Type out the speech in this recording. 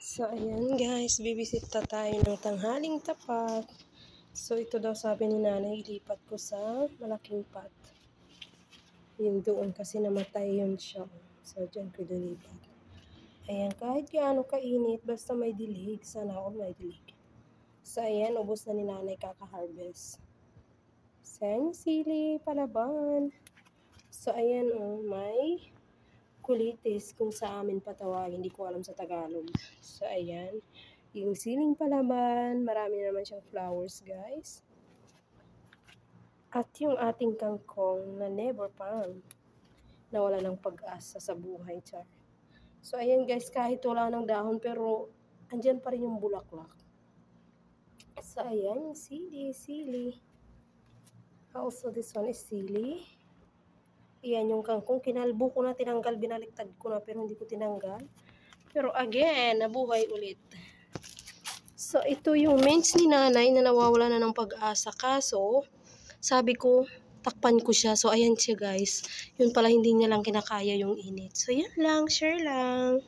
So, ayan guys, bibisita tayo ng tanghaling tapat. So, ito daw sabi ni nanay, ilipat ko sa malaking pot. Yung doon kasi namatay yun siya. So, dyan ko dilipat. Ayan, kahit gaano kainit, basta may dilig. Sana ako may dilig. So, ayan, ubos na ni nanay kaka-harvest. So, ayan, sili, palaban. So, ayan, may kulitis kung sa amin patawagin. Hindi ko alam sa Tagalog. So, ayan. Yung siling palaban, marami naman siyang flowers, guys. At yung ating kangkong na never found. Nawala ng pag-asa sa buhay, char. So, ayan guys, kahit wala ng dahon, pero andyan pa rin yung bulaklak. So, ayan, yung sili. Also, this one is sili. Ayan yung kangkong. Kinalbo ko na, tinanggal, binaliktad ko na, pero hindi ko tinanggal. Pero again, nabuhay ulit. So, ito yung mens ni nanay na nawawala na ng pag-asa. Kaso, sabi ko, takpan ko siya. So, ayan siya guys. Yun pala, hindi niya lang kinakaya yung init. So, yan lang. Share lang.